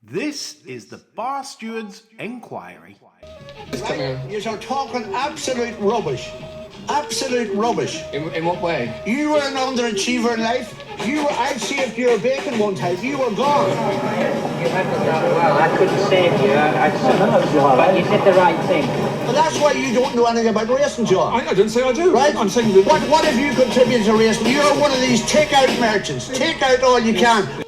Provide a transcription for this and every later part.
This is the Bar Stewards Enquiry. Right? You're talking absolute rubbish. Absolute rubbish. In what way? You were an underachiever in life. I saved your bacon one time. You were gone. You handled that well. I couldn't save you. But you did the right thing. But that's why you don't know anything about racing, John. I didn't say I do. Right? I'm saying that... What have you contributed to racing? You're one of these take-out merchants. Take out all you can.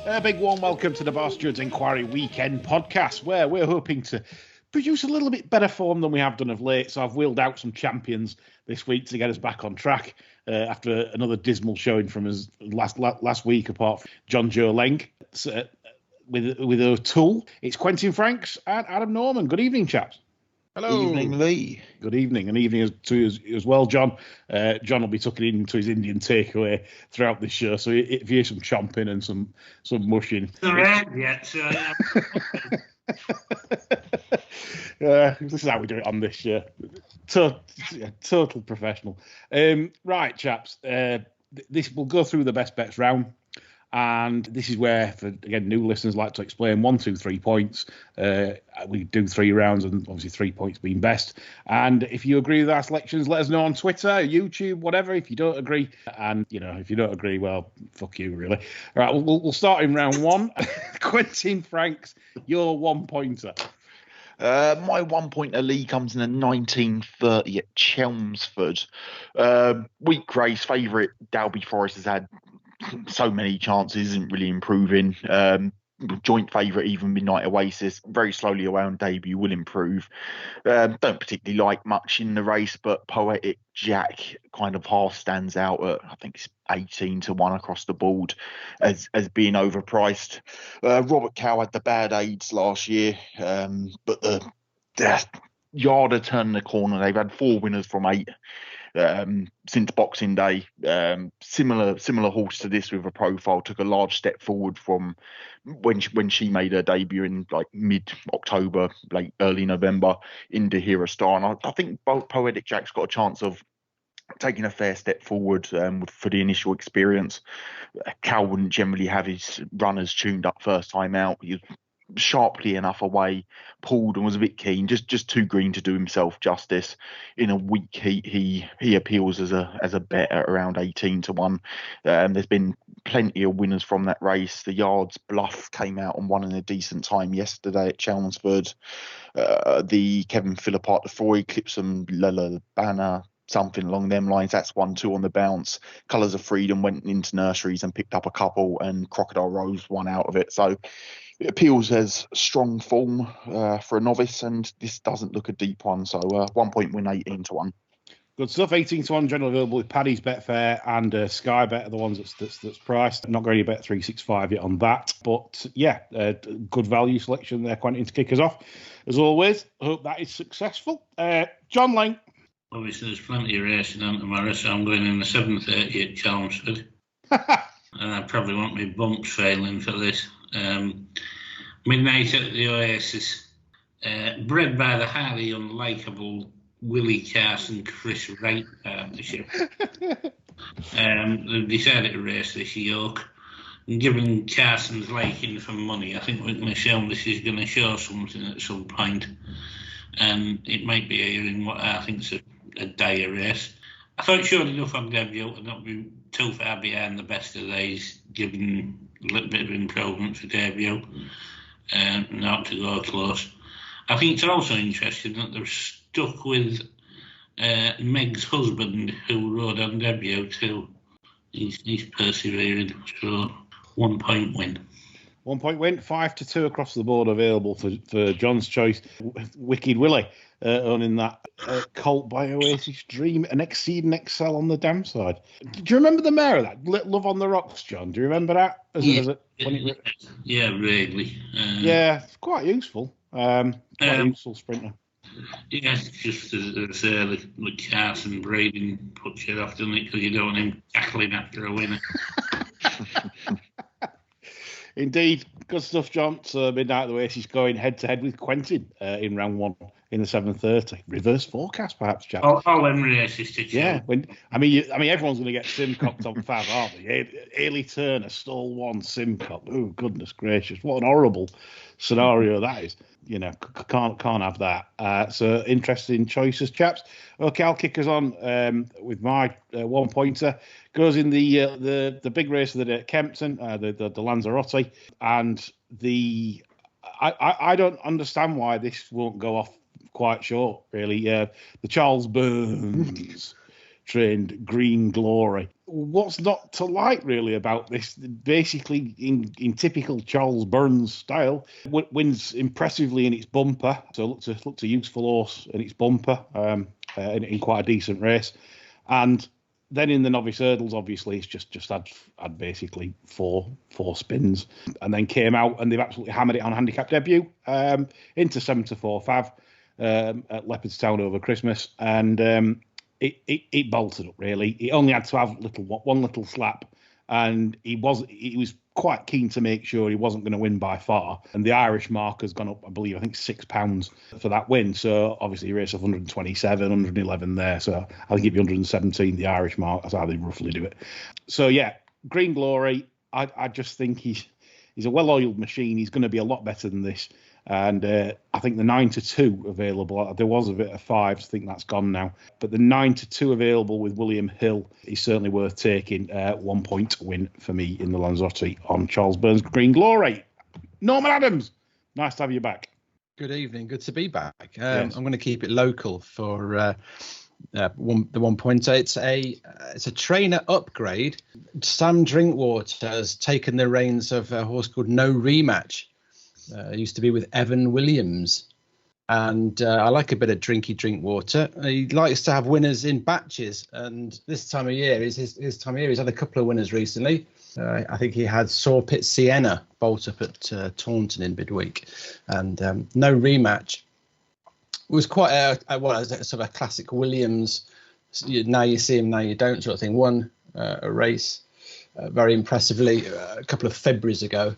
A big warm welcome to the Bar Stewards Enquiry Weekend Podcast, where we're hoping to produce a little bit better form than we have done of late. So I've wheeled out some champions this week to get us back on track after another dismal showing from us last week, apart from John Joe Leng with O'Toole. It's Quentin Franks and Adam Norman. Good evening, chaps. Hello. Evening, Lee. Good evening, and evening to you as well, John. John will be tucking into his Indian takeaway throughout this show, so if you hear some chomping and some mushing. Not yet, so this is how we do it on this show. Total professional. Right, chaps. This will go through the best bets round. And this is where, for again, new listeners like to explain 1, 2, 3 points. We do 3 rounds, and obviously 3 points being best. And if you agree with our selections, let us know on Twitter, YouTube, whatever. If you don't agree, and if you don't agree, well, fuck you, really. All right, we'll start in round 1. Quentin Franks, your 1 pointer. My 1 pointer, Lee, comes in a 1930 at Chelmsford. Weak race, favourite Dalby Forest has had so many chances, isn't really improving. Joint favourite, even Midnight Oasis, very slowly around debut, will improve. Don't particularly like much in the race, but Poetic Jack kind of half stands out at, I think it's 18 to 1 across the board as being overpriced. Robert Cow had the bad aids last year, but the Yarder turned the corner. They've had 4 winners from 8. Since Boxing Day. Similar horse to this with a profile, took a large step forward from when she made her debut in like mid-October, late early November into Hero Star. And I think Poetic Jack's got a chance of taking a fair step forward for the initial experience. Cal wouldn't generally have his runners tuned up first time out. He was sharply enough away, pulled and was a bit keen, just too green to do himself justice. In a weak heat, he appeals as a bet at around 18 to 1. There's been plenty of winners from that race. The Yards Bluff came out and won in a decent time yesterday at Chelmsford. The Kevin Philippart, the 4 Eclipsum Lala Banner, something along them lines, that's 1-2 on the bounce. Colours of Freedom went into nurseries and picked up a couple, and Crocodile Rose won out of it. So it appeals as strong form for a novice, and this doesn't look a deep one. So 1 point win, 18 to 1. Good stuff. 18 to 1, generally available with Paddy's Betfair and Sky Bet are the ones that's priced. Not going to bet 365 yet on that, but yeah, good value selection there, Quentin, to kick us off. As always, I hope that is successful. John Lang. obviously there's plenty of racing on tomorrow, so I'm going in the 7:30 at Chelmsford. And I probably won't be bumps failing for this. Midnight at the Oasis, bred by the highly unlikable Willie Carson Chris Wright partnership. They've decided to race this yoke. And given Carson's liking for money, I think we're going to show this is going to show something at some point. And it might be in what I think is a dire race. I thought sure enough on debut to not be too far behind the best of these, given a little bit of improvement for debut, and not to go close. I think it's also interesting that they're stuck with Meg's husband, who rode on debut too. He's persevering, so 1 point win. 1 point win, 5-2 across the board available for John's choice. Wicked Willie owning that Colt by Oasis Dream and Exceed and Excel on the damn side. Do you remember the mare of that? Love on the Rocks, John? Do you remember that? Yeah, vaguely. Yeah, it's quite useful. Quite a useful sprinter. Yeah, it's just as the Carson breeding puts you off, doesn't it? Because you don't want him tackling after a winner. Indeed, good stuff, John. So Midnight at the Oasis going head-to-head with Quentin in round 1. in the 7:30. Reverse forecast, perhaps, chaps. All them races to Yeah, everyone's going to get Simcocked on Fav, aren't they? Ailey Turner, stall one, Simcock. Oh, goodness gracious, what an horrible scenario that is. Can't have that. So interesting choices, chaps. Okay, I'll kick us on with my 1 pointer. Goes in the big race of the day at Kempton, the Lanzarote, and I don't understand why this won't go off quite short, really. The Charles Burns trained Green Glory. What's not to like, really, about this? Basically, in typical Charles Burns style, wins impressively in its bumper. So looked a useful horse in its bumper in quite a decent race. And then in the novice hurdles, obviously, it's just had basically four spins, and then came out and they've absolutely hammered it on handicap debut into 7-4 Fav at Leopardstown over Christmas, and it bolted up, really. He only had to have one little slap, and he was quite keen to make sure he wasn't going to win by far. And the Irish mark has gone up, I believe, £6 for that win. So obviously he raced 127, 111 there. So I think it'd be 117, the Irish mark. That's how they roughly do it. So yeah, Green Glory, I just think he's a well-oiled machine. He's going to be a lot better than this. And I think the 9-2 available, there was a bit of 5s, I think that's gone now. But the 9-2 available with William Hill is certainly worth taking. 1 point win for me in the Lanzarote on Charles Burns Green Glory. Norman Adams, nice to have you back. Good evening, good to be back. Yes. I'm going to keep it local for the 1 pointer. It's a trainer upgrade. Sam Drinkwater has taken the reins of a horse called No Rematch. Used to be with Evan Williams, and I like a bit of Drinkwater. He likes to have winners in batches, and this time of year is his time of year. He's had a couple of winners recently. I think he had Sawpit Sienna bolt up at Taunton in midweek, and No Rematch was quite a sort of a classic Williams. Now you see him, now you don't sort of thing. Won a race very impressively a couple of Februaries ago.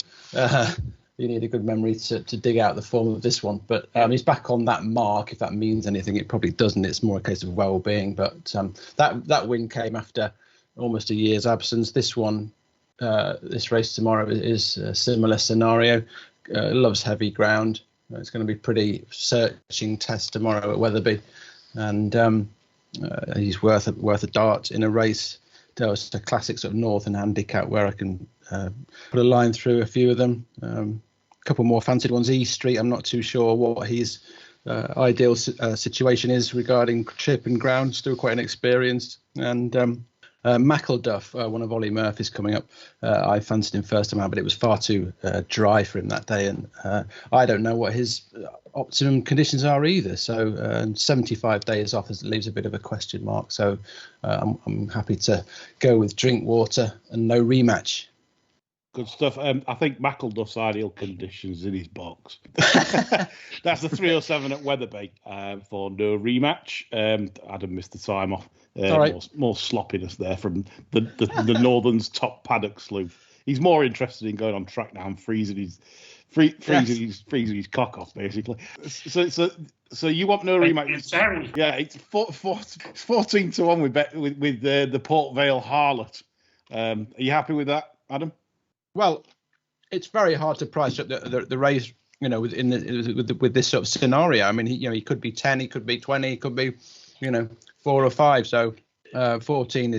You need a good memory to dig out the form of this one. But he's back on that mark, if that means anything. It probably doesn't. It's more a case of well-being. But that win came after almost a year's absence. This one, this race tomorrow is a similar scenario. Loves heavy ground. It's going to be pretty searching test tomorrow at Wetherby. And he's worth a dart in a race. There was a classic sort of Northern Handicap where I can put a line through a few of them. Couple more fancied ones. E Street, I'm not too sure what his ideal situation is regarding trip and ground. Still quite inexperienced. And Mackleduff, one of Ollie Murphy's coming up. I fancied him first time out, but it was far too dry for him that day. And I don't know what his optimum conditions are either. So 75 days off leaves a bit of a question mark. So I'm happy to go with Drinkwater and No Rematch. Good stuff. I think Mackleduff's ideal conditions in his box. That's the 307 at Wetherby for No Rematch. Adam missed the time off. Right. More sloppiness there from the Northern's top paddock sleuth. He's more interested in going on track now and freezing his cock off, basically. So you want No Rematch? Yeah, it's 14-1 with the Port Vale Harlot. Are you happy with that, Adam? Well, it's very hard to price up the race, with this sort of scenario. I mean, he could be 10, he could be 20, he could be, 4 or 5. So 14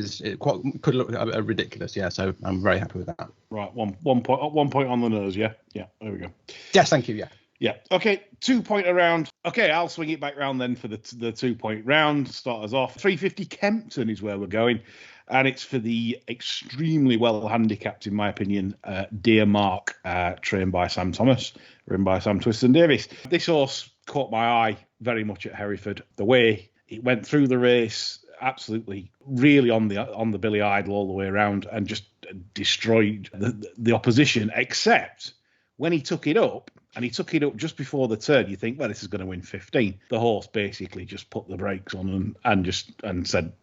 could look ridiculous. Yeah, so I'm very happy with that. Right, one point on the nose. Yeah, there we go. Yes, thank you. Yeah. Okay, 2 point round. Okay, I'll swing it back round then for the 2 point round. Start us off. 350 Kempton is where we're going. And it's for the extremely well handicapped, in my opinion, Dear Mark, trained by Sam Thomas, ridden by Sam Twiston Davis. This horse caught my eye very much at Hereford. The way it went through the race, absolutely, really on the Billy Idol all the way around, and just destroyed the opposition. Except when he took it up, and he took it up just before the turn, you think, well, this is going to win 15. The horse basically just put the brakes on and said,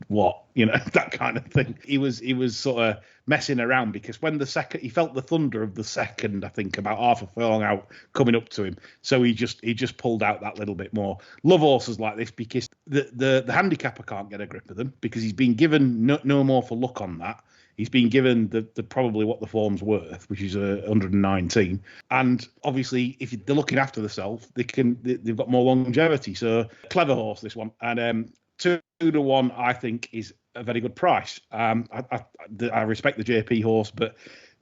what, that kind of thing. He was sort of messing around, because when he felt the thunder of the second, I think about half a furlong out coming up to him, so he just pulled out that little bit more. Love horses like this, because the handicapper can't get a grip of them, because he's been given no more for luck on that. He's been given the probably what the form's worth, which is 119. And obviously, if they're looking after themselves, they've got more longevity. So clever horse, this one. And 2-1, I think, is a very good price. I respect the JP horse, but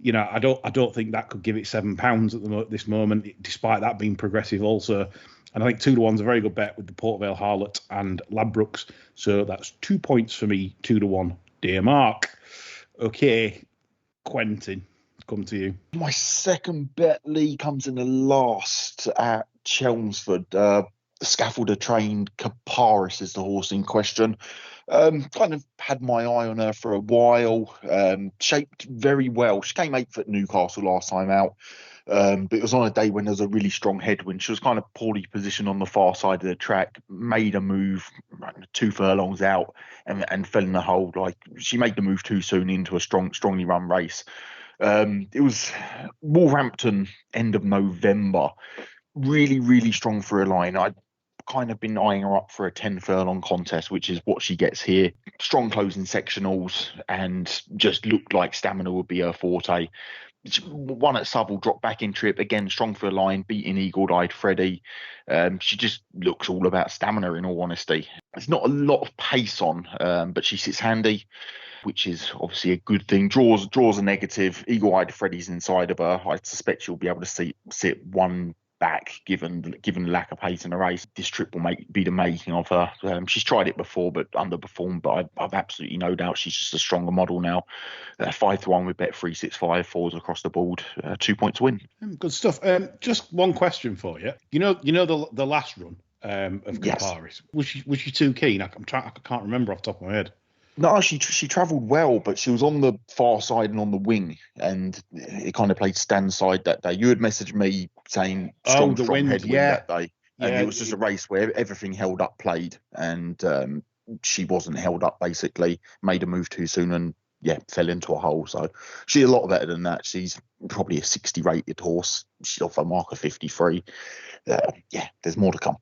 I don't think that could give it £7 at this moment, despite that being progressive also. And I think 2-1's a very good bet with the Port Vale Harlot and Ladbrokes. So that's 2 points for me, 2-1, dear Mark. Okay, Quentin, come to you. My second bet, Lee, comes in the last at Chelmsford. Scaffolder trained Caparis is the horse in question. Kind of had my eye on her for a while. Shaped very well. She came 8th at Newcastle last time out. But it was on a day when there was a really strong headwind. She was kind of poorly positioned on the far side of the track, made a move 2 furlongs out and fell in the hole. Like, she made the move too soon into a strongly run race. It was Wolverhampton end of November. Really, really strong for a line. I'd kind of been eyeing her up for a 10 furlong contest, which is what she gets here. Strong closing sectionals, and just looked like stamina would be her forte. One at Southall, dropped back in trip again, strong for a line, beating Eagle-Eyed Freddie. She just looks all about stamina, in all honesty. There's not a lot of pace on, but she sits handy, which is obviously a good thing. Draws a negative. Eagle-Eyed Freddie's inside of her. I suspect she'll be able to sit one back, given the lack of pace in the race. This trip will be the making of her. She's tried it before but underperformed, but I've absolutely no doubt she's just a stronger model now. 5-1 with bet 365, fours across the board, 2 points win. Good stuff. Just one question for you. You know the last run of Caparis. Yes. Was she too keen? I can't remember off the top of my head. No, she travelled well, but she was on the far side and on the wing, and it kind of played stand side that day. You had messaged me saying strong headwind that day, and it was just a race where everything held up, played, and she wasn't held up, basically. Made a move too soon and fell into a hole. So she's a lot better than that. She's probably a 60 rated horse. She's off a mark of 53. There's more to come.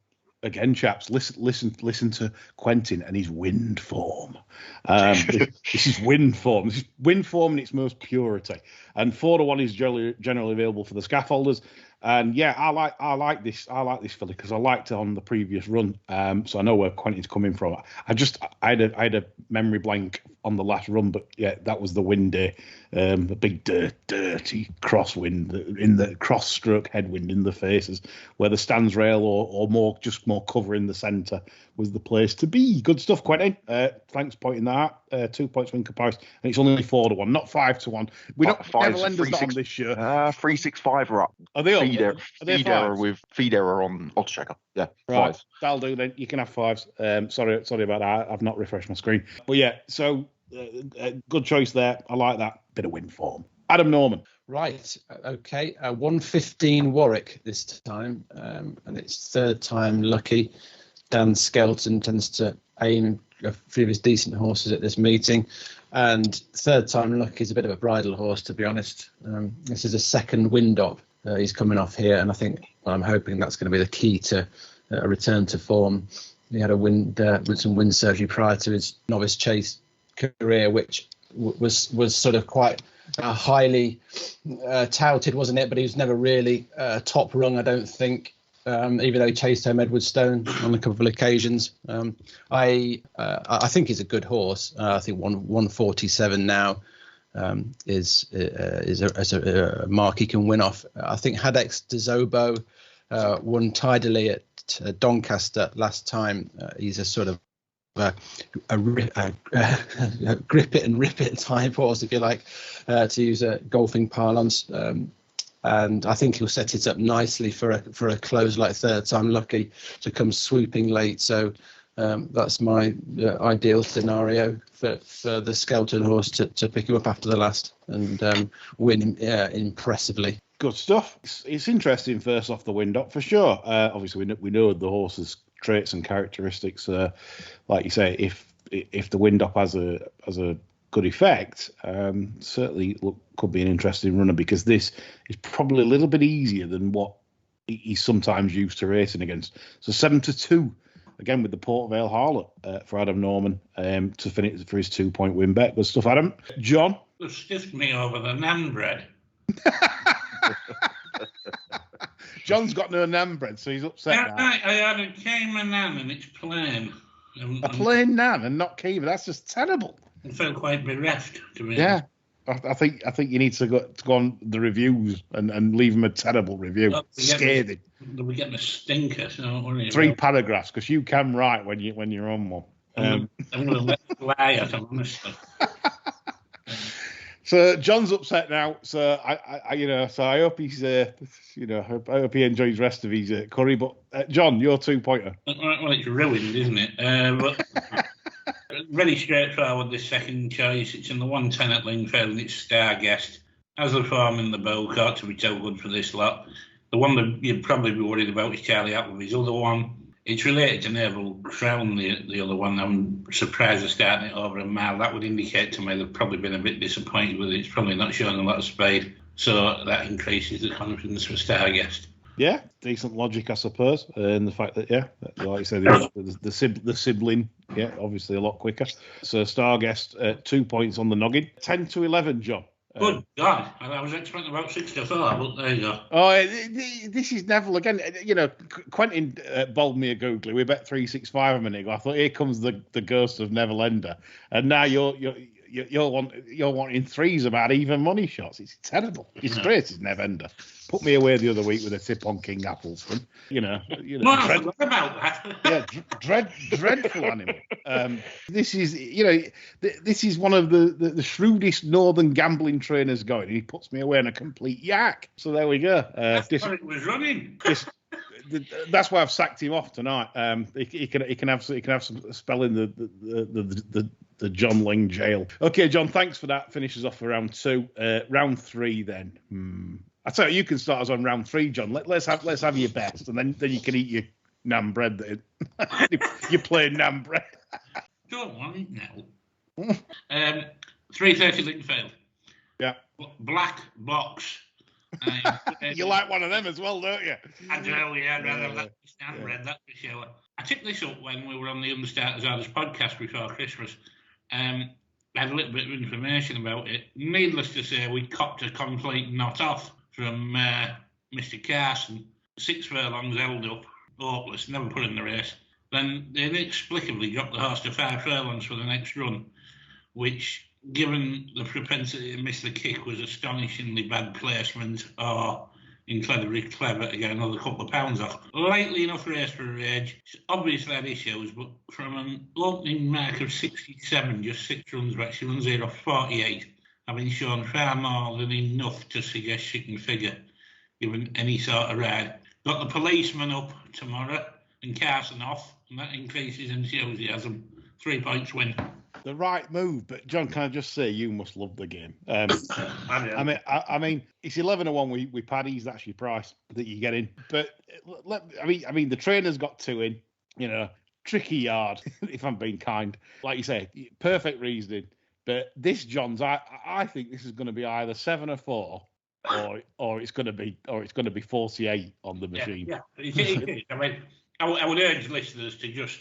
Again, chaps, listen to Quentin and his wind form. This is wind form. This is wind form in its most purity. And 4-1 is generally available for the scaffolders. And I like this filly because I liked it on the previous run. So I know where Quentin's coming from. I had a memory blank on the last run, but that was the wind day. The big dirty crosswind in the cross stroke headwind in the faces, where the stands rail or more cover in the centre was the place to be. Good stuff, Quentin. Thanks for pointing that out. 2 points win comparison, and it's only 4-1, not 5-1. We don't Everlender's not on this show. 365 are up. Are they up? Feed error on Oddschecker. Yeah, right. 5. That'll do then. You can have 5s. Sorry about that. I've not refreshed my screen. But so good choice there. I like that bit of win form. Adam Norman. Right. Okay. 115 Warwick this time, and it's third time lucky. Dan Skelton tends to aim a few of his decent horses at this meeting, and third time lucky is a bit of a bridle horse, to be honest. This is a second wind up. He's coming off here, and I'm hoping that's going to be the key to a return to form. He had some wind surgery prior to his novice chase career, which was sort of quite highly touted, wasn't it? But he was never really top rung, I don't think. Even though he chased home Edwardstone on a couple of occasions. I think he's a good horse. I think 147 now is a mark he can win off. I think Hadex de Zobo won tidily at Doncaster last time. He's a sort of a grip it and rip it type horse, if you like, to use a golfing parlance. And I think he'll set it up nicely for a close like third time lucky to come swooping late. So that's my ideal scenario for the Skelton horse to pick him up after the last and win impressively. Good stuff. It's interesting first off the wind up for sure. Obviously we know the horse's traits and characteristics. Like you say, if if the wind up has a good effect, certainly could be an interesting runner, because this is probably a little bit easier than what he's sometimes used to racing against. So 7-2 again with the Port Vale Harlot for Adam Norman to finish for his 2-point win bet. Good stuff, Adam. John? They've stiffed me over the nan bread. John's got no nan bread, so he's upset now. I had a Cayman nan and it's plain. A plain nan and not Kiva. That's just terrible. I felt quite bereft, to be honest. I think you need to go on the reviews and leave them a terrible review. Scathing. They'll be getting a stinker, so don't worry. 3 paragraphs, because you can write when you're on one. I'm going to let it fly at them, honestly. So John's upset now. So I hope he's I hope he enjoys the rest of his curry. But John, your 2-pointer. Well, it's ruined, isn't it? But very straightforward. This second choice. It's in the 110 at Lingfield, and it's Starguest. As the form in the bowl caught to be so good for this lot. The one that you'd probably be worried about is Charlie Appleby's other one. It's related to Naval Crown, the other one. I'm surprised they're starting it over a mile. That would indicate to me they've probably been a bit disappointed with it. It's probably not showing a lot of speed. So that increases the confidence for Starguest. Yeah, decent logic, I suppose. And the fact that, like you said, the sibling, obviously a lot quicker. So Starguest, 2 points on the noggin. 10-11, John. Good God, I was expecting about 6-4, but there you go. Oh, this is Neville again. Quentin bowled me a googly. We bet 365 a minute ago. I thought, here comes the ghost of Neville Ender, and now you're wanting threes about even money shots. It's terrible. It's great, is Nev Ender. Put me away the other week with a tip on King Appleston. I forgot about that. Dreadful animal. This is one of the shrewdest northern gambling trainers going. He puts me away in a complete yak. So there we go. That's why it was running. That's why I've sacked him off tonight. He can have some spell in the John Ling jail. Okay, John, thanks for that. Finishes off for round 2. Round 3 then. I tell you can start us on round 3, John. Let's have your best, and then you can eat your naan bread. You're playing naan bread. Don't want it now. 3:30 Lingfield. Yeah. Black box. You like one of them as well, don't you? I do, yeah. I'd rather have that naan bread, that's for sure. I took this up when we were on the Understarters Artists podcast before Christmas. I had a little bit of information about it. Needless to say, we copped a complete knot off from Mr. Carson. 6 furlongs held up, hopeless, never put in the race. Then they inexplicably dropped the horse to 5 furlongs for the next run, which, given the propensity to miss the kick, was astonishingly bad placement, or incredibly clever to get another couple of pounds off. Lightly enough race for her age. She's obviously had issues, but from an opening mark of 67, just 6 runs back, she runs here off 48, having shown far more than enough to suggest she can figure, given any sort of ride. Got the policeman up tomorrow and Carson off, and that increases enthusiasm. 3 points win. The right move, but John, can I just say you must love the game? I mean, it's 11-1 with Paddy's. That's your price that you get in. But I mean, the trainer's got 2 in. Tricky yard, if I'm being kind. Like you say, perfect reasoning. But this, John's, I think this is going to be either 7 or 4, or it's going to be 48 on the machine. Yeah. It is. I mean, I would urge listeners to just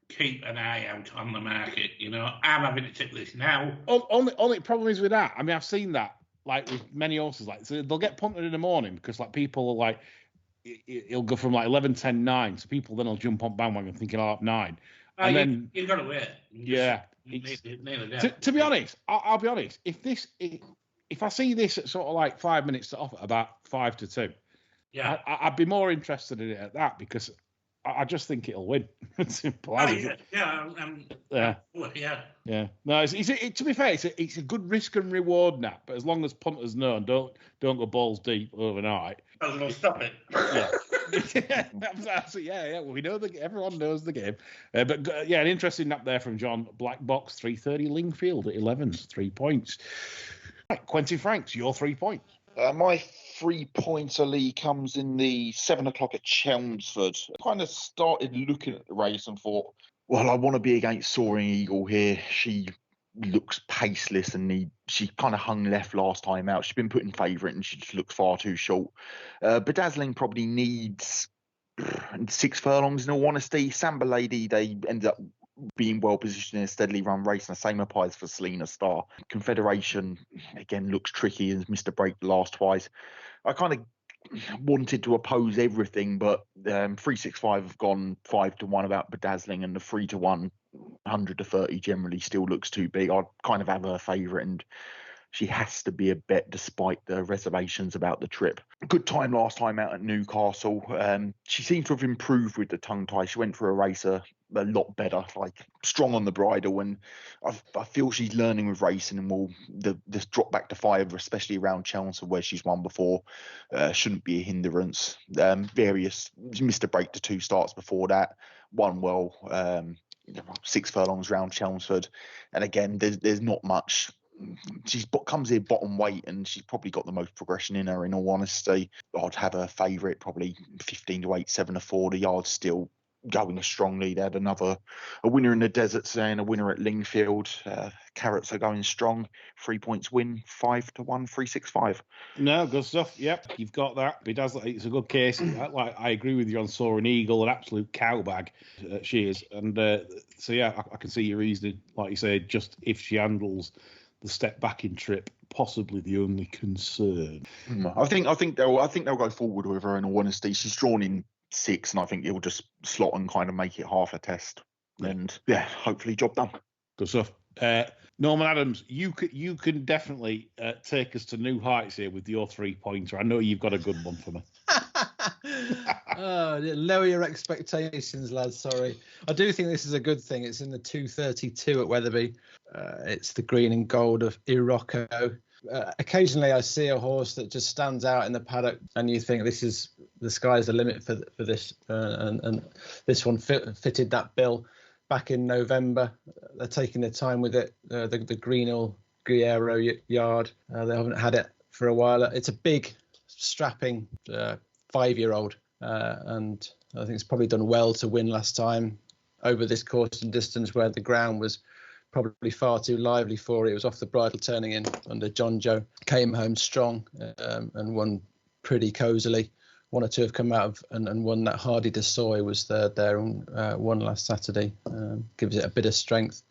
keep an eye out on the market. I'm having to tip this now. Only problem is with that. I mean, I've seen that like with many horses. Like, so they'll get punted in the morning because like people are like, it'll go from like 11, 10, 9. So people then will jump on bandwagon thinking 9. And then you've got to wait. Yeah. To be honest, I'll be honest. If I see this at sort of like 5 minutes to off at about 5-2, I'd be more interested in it at that because I just think it'll win. Simple as it. Yeah. No, to be fair, it's a good risk and reward nap. But as long as punters know and don't go balls deep overnight, I'll stop it. Yeah. Well, we know everyone knows the game. But an interesting nap there from John. Black box 3:30 Lingfield at 11s, 3 points. Right, Quentin Franks, your 3 points. My 3-pointer league comes in the 7 o'clock at Chelmsford. I kind of started looking at the race and thought, Well, I want to be against Soaring Eagle here. She looks paceless and she kind of hung left last time out. She's been put in favourite and she just looks far too short. Bedazzling probably needs 6 furlongs in all honesty. Samba Lady, they ended up being well positioned in a steadily run race, and the same applies for Selena Star. Confederation, again, looks tricky and missed a break the last twice. I kind of wanted to oppose everything, but 365 have gone 5-1 about Bedazzling, and the 3-1 100-30 generally still looks too big. I'd kind of have her favourite, and she has to be a bet despite the reservations about the trip. Good time last time out at Newcastle. She seems to have improved with the tongue tie. She went for a racer a lot better, like strong on the bridle, and I feel she's learning with racing, and will this drop back to 5, especially around Chelmsford where she's won before, shouldn't be a hindrance. She missed a break to 2 starts before that, won well, 6 furlongs round Chelmsford, and again there's not much. She's comes here bottom weight, and she's probably got the most progression in her, in all honesty. I'd have her favourite, probably 15-8, 7-4. The yard's still going strongly. They had a winner in the desert today and a winner at Lingfield. Carrots are going strong. 3 points win, 5-1, 365. No, good stuff. Yep, you've got that. It's a good case. I agree with you on Soaring Eagle, an absolute cowbag. She is. And so, yeah, I can see your reasoning. Like you say, just if she handles the step back in trip, possibly the only concern. I think they'll go forward with her, in all honesty. She's drawn in 6, and I think he'll just slot and kind of make it half a test. And yeah, hopefully job done. Good stuff. Norman Adams, you can definitely take us to new heights here with your 3-pointer. I know you've got a good one for me. Lower your expectations, lads. Sorry. I do think this is a good thing. It's in the 232 at Wetherby. It's the green and gold of Irocco. Occasionally I see a horse that just stands out in the paddock, and you think this is the sky's the limit for this, and this one fitted that bill back in November. They're taking their time with it. The Greenhill Guerrero yard, they haven't had it for a while. It's a big, strapping 5-year-old, and I think it's probably done well to win last time over this course and distance where the ground was probably far too lively for it. It was off the bridle turning in under John Joe. Came home strong and won pretty cosily. 1 or 2 have come out of and won that. Hardy de Soy was there and won last Saturday. Gives it a bit of strength.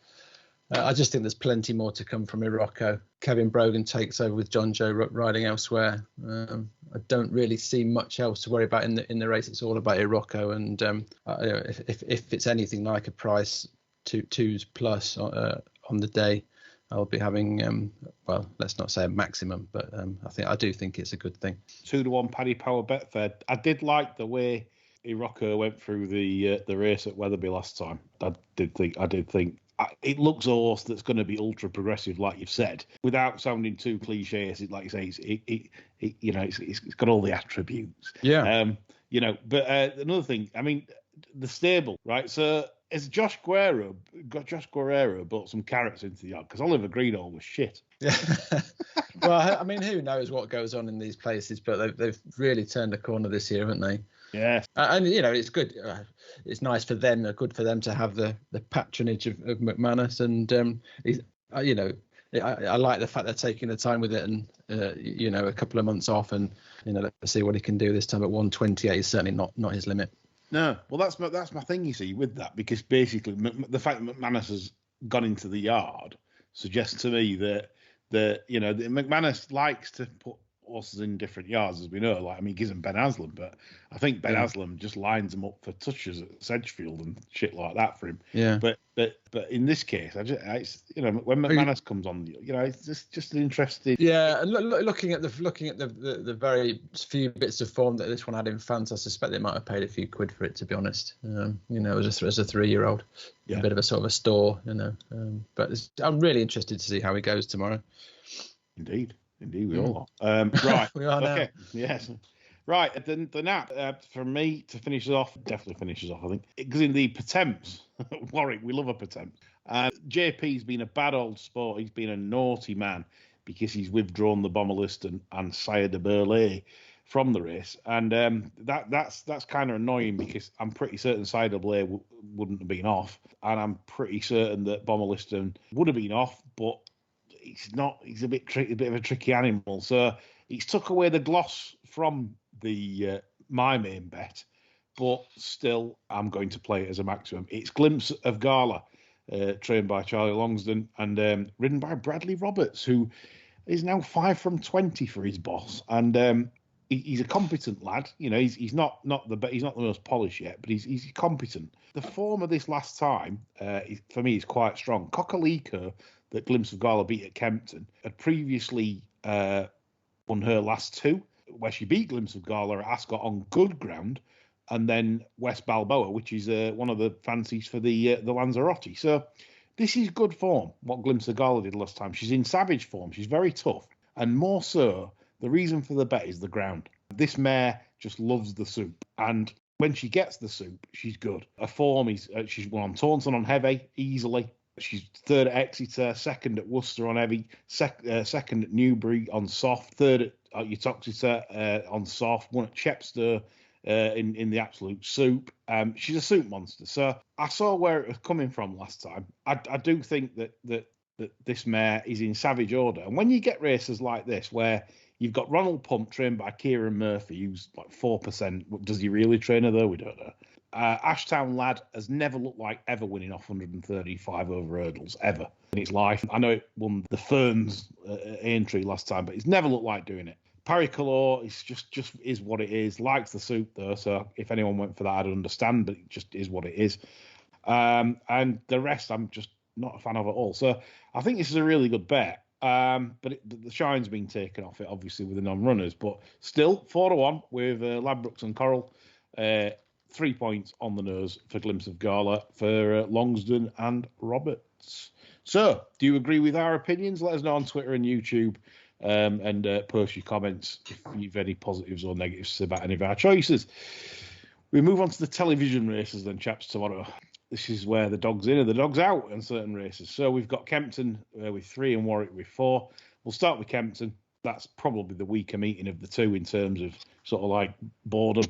I just think there's plenty more to come from Irocco. Kevin Brogan takes over with John Joe riding elsewhere. I don't really see much else to worry about in the race. It's all about Irocco, and if it's anything like a price 2s plus on the day, I'll be having let's not say a maximum, but I do think it's a good thing. 2-1 Paddy Power Betfair. I did like the way Irocco went through the race at Wetherby last time. I did think it looks a horse that's going to be ultra progressive, like you've said, without sounding too cliche. Like you say, it's got all the attributes. Yeah. But another thing, I mean, the stable, right? So has Josh Guerrero brought some carrots into the yard? Because Oliver Greenall was shit. Yeah. Well, I mean, who knows what goes on in these places, but they've really turned a corner this year, haven't they? Yeah. And it's good. It's nice for them, good for them to have the patronage of McManus, and I like the fact they're taking the time with it, and a couple of months off, and let's see what he can do this time at 128 is certainly not his limit. No, well, that's my thing, you see, with that, because basically the fact that McManus has gone into the yard suggests to me that McManus likes to put horses in different yards, as we know. Like, I mean, he gives them Ben Haslam, but I think Ben Haslam just lines them up for touches at Sedgefield and shit like that for him. Yeah. But in this case, when McManus comes on, it's just an interesting. Yeah, and looking at the very few bits of form that this one had in France, I suspect they might have paid a few quid for it, to be honest. As a 3-year-old, a bit of a sort of a store, But I'm really interested to see how he goes tomorrow. Indeed, we all are. Right. We are now. Okay. Yes. Right. The nap for me to finish us off, definitely finishes off, I think. Because in the Pertemps, Warwick, we love a Pertemps. JP's been a bad old sport. He's been a naughty man because he's withdrawn the Bomber List and Sire de Burley from the race, and that's kind of annoying because I'm pretty certain Cider Blay wouldn't have been off, and I'm pretty certain that Bomber Liston would have been off, but he's not. He's a bit of a tricky animal, so he's took away the gloss from the my main bet, but still I'm going to play it as a maximum. It's Glimpse of Gala, trained by Charlie Longsdon and ridden by Bradley Roberts, who is now 5 from 20 for his boss, and he's a competent lad. You know, he's not the most polished yet, but he's competent. The form of this last time, for me, is quite strong. Coquelicot, that Glimpse of Gala beat at Kempton, had previously won her last 2, where she beat Glimpse of Gala at Ascot on good ground, and then West Balboa, which is one of the fancies for the Lanzarote. So this is good form, what Glimpse of Gala did last time. She's in savage form. She's very tough, and more so, the reason for the bet is the ground. This mare just loves the soup, and when she gets the soup, she's good. Her form is she's won on Taunton on heavy easily. She's 3rd at Exeter, 2nd at Worcester on heavy, 2nd at Newbury on soft, 3rd at Uttoxeter on soft, 1 at Chepstow in the absolute soup. She's a soup monster. So I saw where it was coming from last time. I do think that this mare is in savage order, and when you get races like this where you've got Ronald Pump trained by Kieran Murphy, who's like 4%. Does he really train her, though? We don't know. Ashtown Lad has never looked like ever winning off 135 over hurdles, ever, in his life. I know it won the Ferns Aintree last time, but he's never looked like doing it. Paricalor is just is what it is. Likes the soup, though, so if anyone went for that, I'd understand, but it just is what it is. And the rest, I'm just not a fan of at all. So I think this is a really good bet. But the shine's been taken off it, obviously, with the non-runners. But still, 4-1 with Ladbrokes and Coral. 3 points on the nose for Glimpse of Gala for Longsdon and Roberts. So, do you agree with our opinions? Let us know on Twitter and YouTube, and post your comments if you've any positives or negatives about any of our choices. We move on to the television races then, chaps, tomorrow. This is where the dog's in and the dog's out in certain races. So we've got Kempton with 3 and Warwick with 4. We'll start with Kempton. That's probably the weaker meeting of the two in terms of sort of like boredom.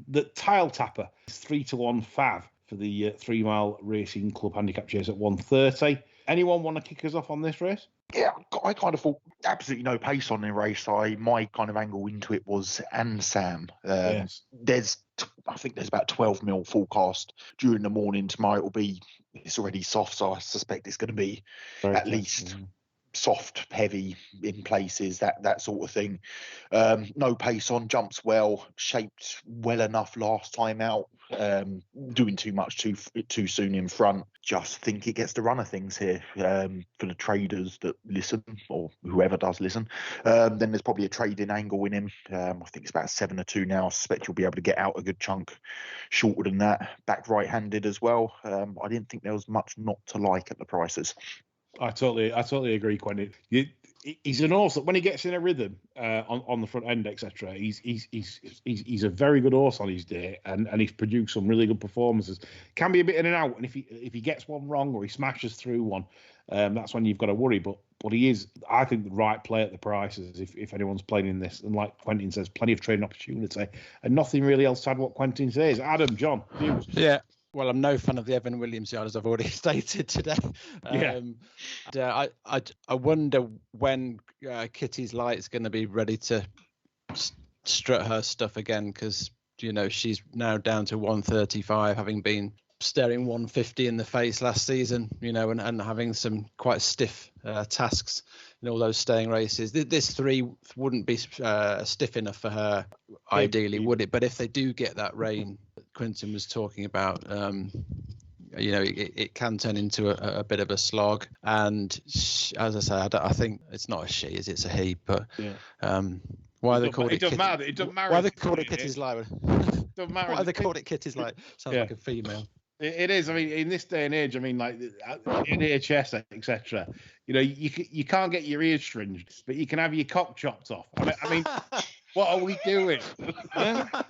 The Tile Tapper is 3-1 fav for the 3 Mile Racing Club Handicap Chase at 130. Anyone want to kick us off on this race? Yeah, I kind of thought absolutely no pace on the race. My kind of angle into it was and Sam. Yes. I think there's about 12 mil forecast during the morning. Tomorrow it's already soft, so I suspect it's going to be very at least soft, heavy in places, that sort of thing. No pace on, jumps well, shaped well enough last time out. Doing too much too soon in front. Just think it gets the run of things here for the traders that listen, or whoever does listen. Then there's probably a trading angle in him. I think it's about 7-2 now. I suspect you'll be able to get out a good chunk shorter than that. Back right-handed as well. I didn't think there was much not to like at the prices. I totally agree, Quentin. He's an horse that when he gets in a rhythm on the front end, etc., he's a very good horse on his day, and he's produced some really good performances. Can be a bit in and out, and if he gets one wrong or he smashes through one, that's when you've got to worry. But he is, I think, the right play at the prices if anyone's playing in this. And like Quentin says, plenty of trading opportunity, and nothing really else to add what Quentin says. Adam, John, views? Yeah. Well, I'm no fan of the Evan Williams yard, as I've already stated today. I wonder when Kitty's Light's going to be ready to strut her stuff again, because she's now down to 135, having been staring 150 in the face last season. And having some quite stiff tasks in all those staying races. This 3 wouldn't be stiff enough for her, ideally, would it? But if they do get that rain that Quentin was talking about, it can turn into a bit of a slog. And as I say, I think it's not a she, it's a he. But why they called it? It doesn't matter. It doesn't matter. Why they called it Kitty's Light? Doesn't matter. Why they called it Kitty's Light? Sounds like a female. It is. I mean, in this day and age, I mean, like in HS, etc. You can't get your ears fringed, but you can have your cock chopped off. I mean, what are we doing? I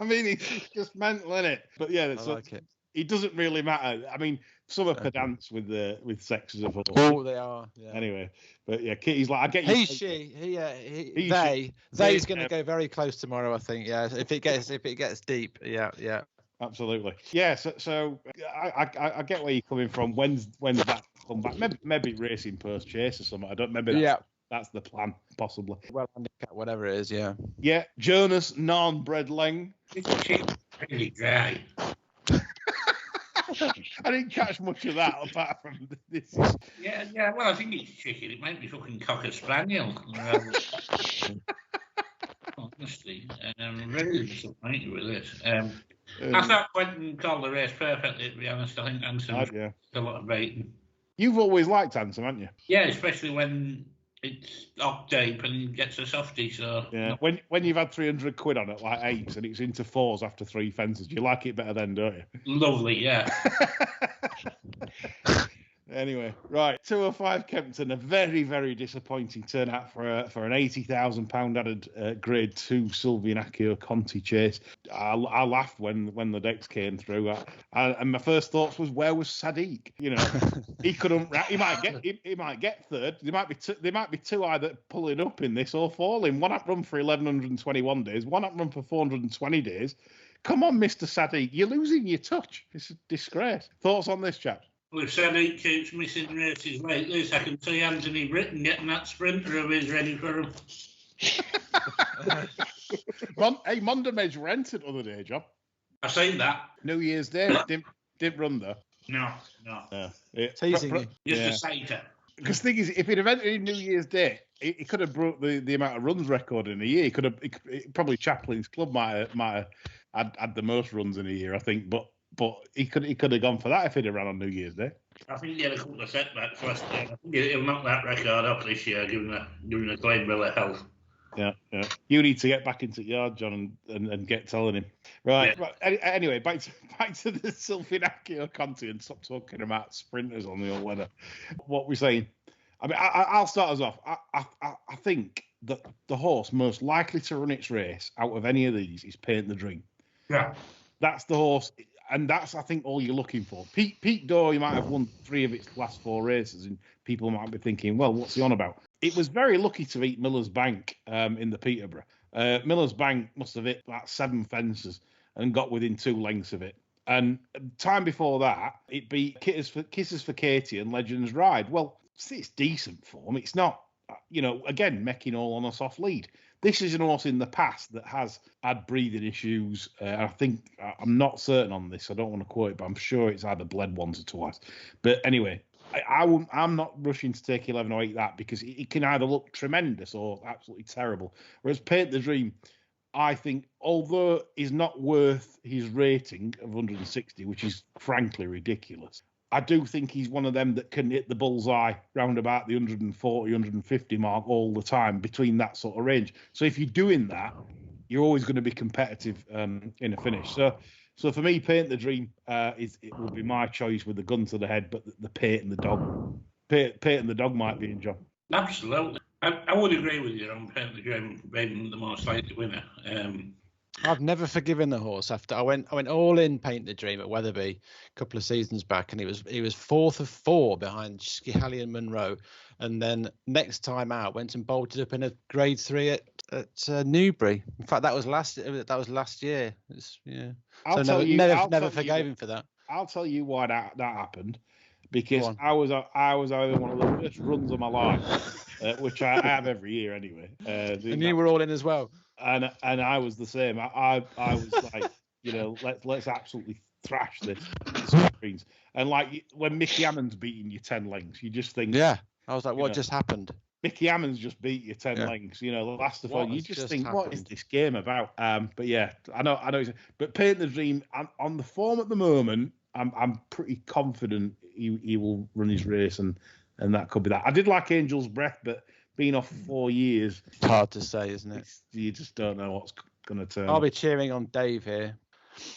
mean, it's just mental, isn't it? But yeah, I like it. it doesn't really matter. I mean, some are pedants with sexes of horse. Oh, they are. Yeah. Anyway, but yeah, Kitty's like, I get you. He, she, they's going to go very close tomorrow, I think. Yeah, if it gets deep. Yeah. Absolutely. Yeah. So I get where you're coming from. When's that come back? Maybe racing post chase or something. I don't. Maybe that's the plan, possibly. Well, handicap, whatever it is. Yeah. Yeah. Jonas non-bred Leng. It's really dry. I didn't catch much of that apart from this. Yeah. Well, I think it's chicken. It might be fucking cocker spaniel. Honestly, I'm very disappointed with this. I thought Quentin called the race perfectly, to be honest. I think Anson a lot of baiting. You've always liked Anson, haven't you? Yeah, especially when it's octave and gets a softie. So yeah, when you've had 300 quid on it like 8s and it's into 4s after 3 fences, you like it better then, don't you? Lovely, yeah. Anyway, right, 205 Kempton, a very, very disappointing turnout for an £80,000 added Grade 2 Silviniaco Conti chase. I laughed when the decks came through, and my first thoughts was, where was Sadiq? You know, he couldn't. He might get third. There might be two either pulling up in this or falling. One up run for 1121 days, one up run for 420 days. Come on, Mr. Sadiq, you're losing your touch. It's a disgrace. Thoughts on this, chaps? Well, if Sadiq keeps missing races like this, I can see Anthony Britton getting that sprinter of his ready for him. Hey, Mondomedge rented other day, John. I've seen that. New Year's Day, didn't run though. No. Teasing you. Just a satyr. Because the thing is, if he'd have entered New Year's Day, he could have broke the amount of runs record in a year. He could have probably Chaplin's club might have had the most runs in a year, I think, but he could have gone for that if he'd have ran on New Year's Day. I think he had a couple of setbacks last year. I think he'll knock that record up this year, given the claim bill of health. Yeah. You need to get back into the yard, John, and get telling him. Right. Anyway, back to the Silviniaco Conti and stop talking about sprinters on the all weather. What we're saying. I mean, I'll start us off. I think that the horse most likely to run its race out of any of these is Paint the Dream. Yeah. That's the horse. And that's, I think, all you're looking for. Pete Dore, he might have won 3 of its last 4 races, and people might be thinking, well, what's he on about? It was very lucky to beat Miller's Bank in the Peterborough. Miller's Bank must have hit about 7 fences and got within 2 lengths of it. And time before that, it beat Kisses for Katie and Legends Ride. Well, it's decent form. It's not, again, Mecking all on a soft lead. This is an horse in the past that has had breathing issues. I think, I'm not certain on this. I don't want to quote it, but I'm sure it's either bled once or twice. But anyway, I'm not rushing to take 11 or 8 that because it can either look tremendous or absolutely terrible. Whereas Paint the Dream, I think, although he's not worth his rating of 160, which is frankly ridiculous, I do think he's one of them that can hit the bullseye round about the 140, 150 mark all the time between that sort of range. So if you're doing that, you're always going to be competitive in a finish. So for me, Paint the Dream it will be my choice with the gun to the head, but the Paint and the Dog. Paint and the Dog might be in, John. Absolutely. I would agree with you on Paint the Dream being the most likely winner. I've never forgiven the horse after I went all in Paint the Dream at Wetherby a couple of seasons back, and he was 4th of 4 behind Schihally and Monroe, and then next time out went and bolted up in a Grade 3 at Newbury. In fact, that was last year. Never forgave him for that. I'll tell you why that happened. Because I was having one of the worst runs of my life, which I have every year anyway. And you were all in as well. And I was the same. I was like, let's absolutely thrash this. And like when Mickey Hammond's beating you 10 lengths, you just think, yeah. I was like, what just happened? Mickey Hammond's just beat you 10 lengths. The last of all, you just think, happened? What is this game about? But yeah, I know. But Paint the Dream on the form at the moment, I'm pretty confident he will run his race, and that could be that. I did like Angel's Breath, but being off 4 years, it's hard to say, isn't it? You just don't know what's going to turn. I'll be cheering on Dave here.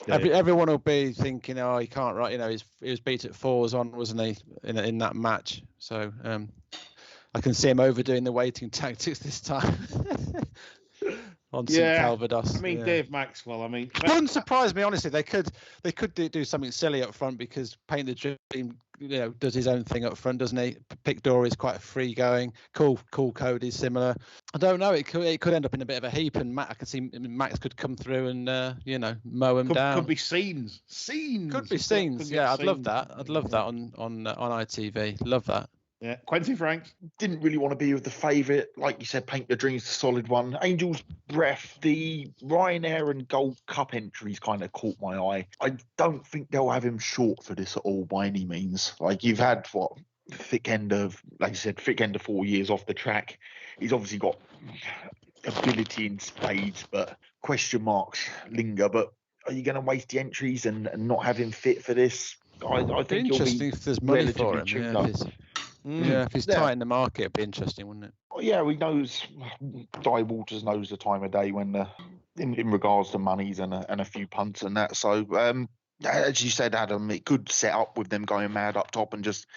Yeah. Everyone will be thinking, oh, he can't ride. He was beat at 4s on, wasn't he, in that match? So I can see him overdoing the waiting tactics this time. on St Calvados. I mean, Dave Maxwell. I mean, it wouldn't surprise me, honestly. They could do something silly up front, because Paint the Dream, does his own thing up front, doesn't he? Pick Dory's quite free going. Cool Code is similar. I don't know. It could end up in a bit of a heap, and I can see Max could come through and mow him down. Could be scenes. Could be scenes. Yeah, I'd love that. I'd love that on ITV. Love that. Yeah, Quentin Franks. Didn't really want to be with the favourite. Like you said, Paint the Dream's a solid one. Angel's Breath, the Ryanair and Gold Cup entries kind of caught my eye. I don't think they'll have him short for this at all by any means. Like, you've had, thick end of 4 years off the track. He's obviously got ability in spades, but question marks linger. But are you going to waste the entries and not have him fit for this? I think interesting if there's money for him. If he's tight in the market, it'd be interesting, wouldn't it? Well, yeah, he knows. Di Waters knows the time of day when, in regards to monies and a few punts and that. So, as you said, Adam, it could set up with them going mad up top and just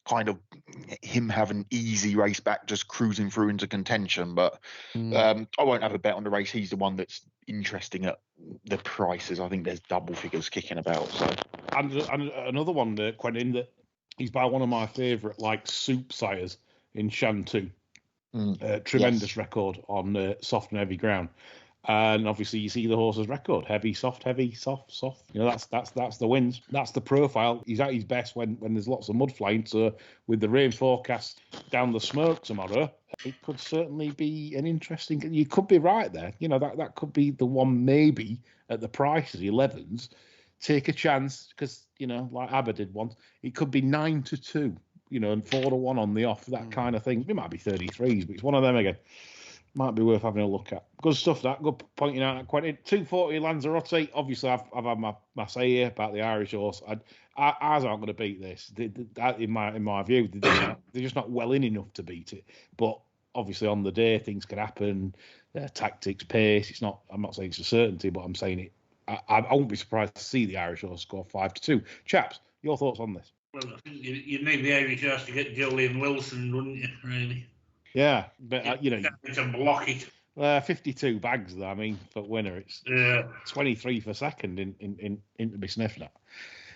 kind of him having easy race back, just cruising through into contention. But I won't have a bet on the race. He's the one that's interesting at the prices. I think there's double figures kicking about. So, and another one, Quentin, that he's by one of my favourite soup sires in Shantou. Tremendous record on soft and heavy ground. And obviously you see the horse's record: heavy, soft, soft. That's the wins. That's the profile. He's at his best when there's lots of mud flying. So with the rain forecast down the smoke tomorrow, it could certainly be an interesting. You could be right there. That could be the one, maybe at the prices, 11s. Take a chance, because like Abba did once, it could be 9-2, and 4-1 on the off, that kind of thing. It might be 33s, but it's one of them again. Might be worth having a look at. Good stuff. That good pointing out. Quentin. 240 Lanzarote. Obviously, I've had my say here about the Irish horse. Ours aren't going to beat this. In my view, they're just not well in enough to beat it. But obviously, on the day, things can happen. Tactics, pace. It's not. I'm not saying it's a certainty, but I'm saying it. I won't be surprised to see the Irish horse score 5-2. Chaps, your thoughts on this? Well, I think you'd need the Irish horse to get Julian Wilson, wouldn't you, really? Yeah, but to block it. 52 bags, though. I mean, for winner, it's 23 for second in to be sniffed at.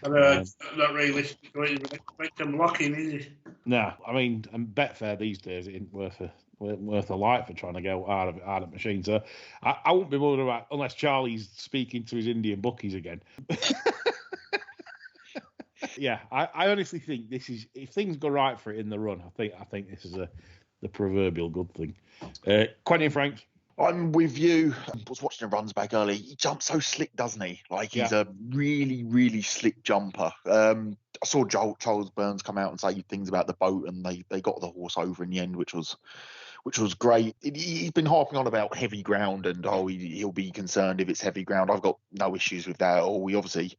Not realistic to blocking, is it? No, I mean, and Betfair these days it isn't worth a light for trying to go out of machine. So I won't be bothered about, unless Charlie's speaking to his Indian bookies again. Yeah, I honestly think this is, if things go right for it in the run, I think this is the proverbial good thing. Quentin Franks. I'm with you. I was watching the runs back early. He jumps so slick, doesn't he? He's a really, really slick jumper. I saw Charles Burns come out and say things about the boat, and they got the horse over in the end, which was great. He's been harping on about heavy ground, and he'll be concerned if it's heavy ground. I've got no issues with that at all. He obviously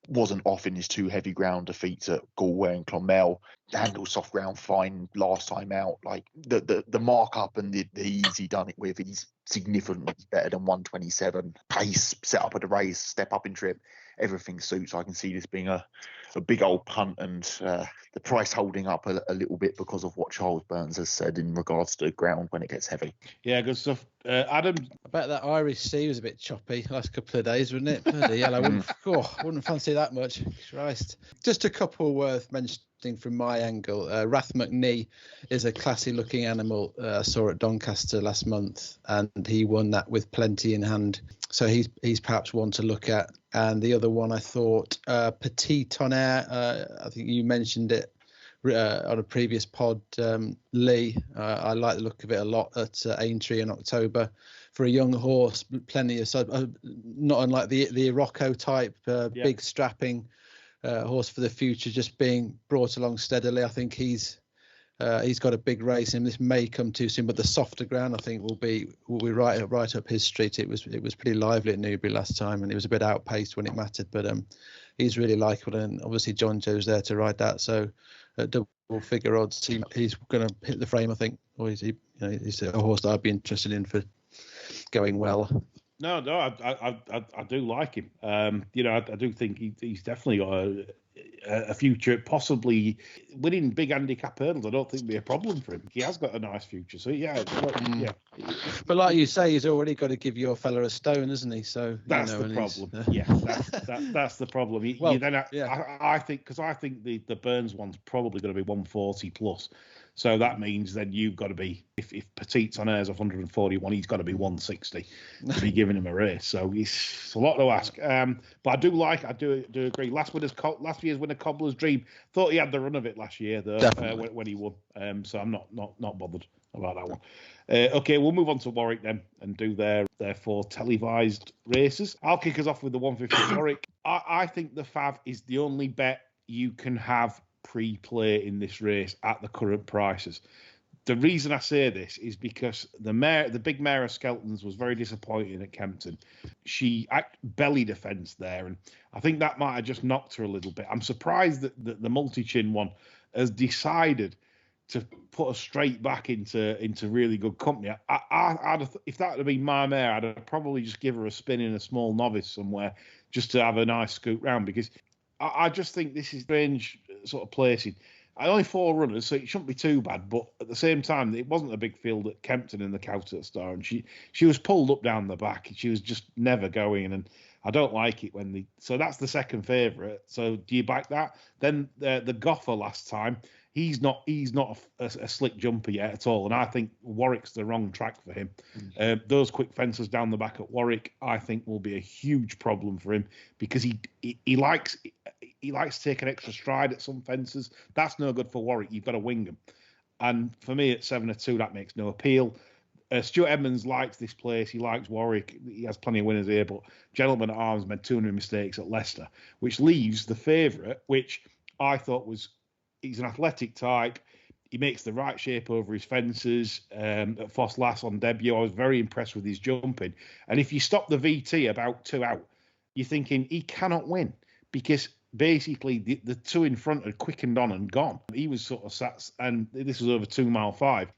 wasn't off in his two heavy ground defeats at Galway and Clonmel. Handled soft ground fine last time out. The markup and the ease he done it with, he's significantly better than 127. Pace, set up at the race, step up in trip, everything suits. I can see this being a big old punt, and the price holding up a little bit because of what Charles Burns has said in regards to ground when it gets heavy. Yeah, good stuff. Adam? I bet that Irish Sea was a bit choppy last couple of days, wasn't it? Bloody hell, I wouldn't fancy that much. Christ. Just a couple worth mentioning from my angle. Rath McNee is a classy looking animal. I saw at Doncaster last month, and he won that with plenty in hand. So he's perhaps one to look at. And the other one, I thought, Petit Tonnerre, I think you mentioned it on a previous pod, Lee. I like the look of it a lot at Aintree in October. For a young horse, plenty of, not unlike the Rocco type, big strapping horse for the future, just being brought along steadily. I think he's got a big race in him. This may come too soon, but the softer ground, I think, will be right up his street. It was pretty lively at Newbury last time, and it was a bit outpaced when it mattered. But he's really likeable, and obviously John Joe's there to ride that. So at double figure odds, he's going to hit the frame, I think. Or he's a horse that I'd be interested in for going well. No, I do like him. I do think he's definitely got a future, possibly winning big handicap hurdles. I don't think it'd be a problem for him. He has got a nice future. So yeah. But like you say, he's already got to give your fella a stone, isn't he? So that's the problem. That's the problem. I think the Burns one's probably going to be 140 plus. So that means then you've got to be, if Petit's on airs 141, he's got to be 160 to be giving him a race. So it's a lot to ask. But I do agree. Last year's winner, Cobbler's Dream, thought he had the run of it last year though when he won. So I'm not bothered about that one. Okay, we'll move on to Warwick then and do their 4 televised races. I'll kick us off with the 150 Warwick. I think the Fav is the only bet you can have pre-play in this race at the current prices. The reason I say this is because the big mare of Skelton's was very disappointing at Kempton. She belly defence there, and I think that might have just knocked her a little bit. I'm surprised that the multi-chin one has decided to put her straight back into really good company. If that had been my mare, I'd have probably just give her a spin in a small novice somewhere just to have a nice scoot round, because I just think this is strange sort of placing. Only 4 runners, so it shouldn't be too bad. But at the same time, it wasn't a big field at Kempton in the Cowter Star, and she was pulled up down the back. She was just never going, and I don't like it when so that's the second favourite. So do you back that? Then the Goffer last time, he's not a slick jumper yet at all, and I think Warwick's the wrong track for him. Those quick fences down the back at Warwick, I think, will be a huge problem for him, because he likes to take an extra stride at some fences. That's no good for Warwick. You've got to wing him. And for me, at 7-2, that makes no appeal. Stuart Edmonds likes this place. He likes Warwick. He has plenty of winners here, but Gentleman at Arms made 200 mistakes at Leicester, which leaves the favourite, which I thought he's an athletic type. He makes the right shape over his fences. At Foss Lass on debut, I was very impressed with his jumping. And if you stop the VT about 2 out, you're thinking he cannot win, because basically the 2 in front had quickened on and gone. He was sort of sat, and this was over 2 mile 5.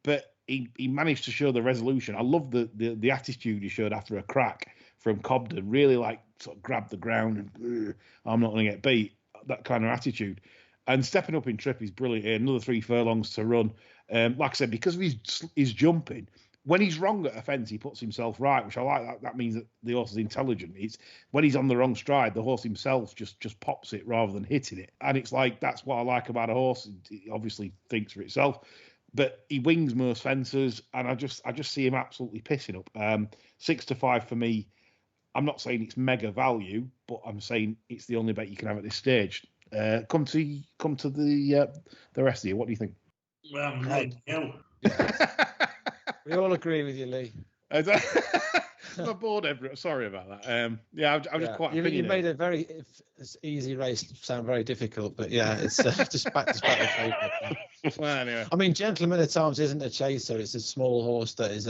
But he managed to show the resolution. I love the attitude he showed after a crack from Cobden. Really sort of grabbed the ground and I'm not going to get beat. That kind of attitude. And stepping up in trip, he's brilliant here. Another 3 furlongs to run. Like I said, because of his jumping, when he's wrong at a fence, he puts himself right, which I like. That means that the horse is intelligent. It's when he's on the wrong stride, the horse himself just pops it rather than hitting it. And it's that's what I like about a horse. He obviously thinks for itself, but he wings most fences, and I just see him absolutely pissing up. 6-5 for me. I'm not saying it's mega value, but I'm saying it's the only bet you can have at this stage. Come to the rest of you. What do you think? Well, no. We all agree with you, Lee. I'm bored, Everett. Sorry about that. I'm just quite. You made a very easy race sound very difficult, but yeah, it's just back to favourite. Well, anyway. I mean, Gentleman at Arms isn't a chaser; it's a small horse that is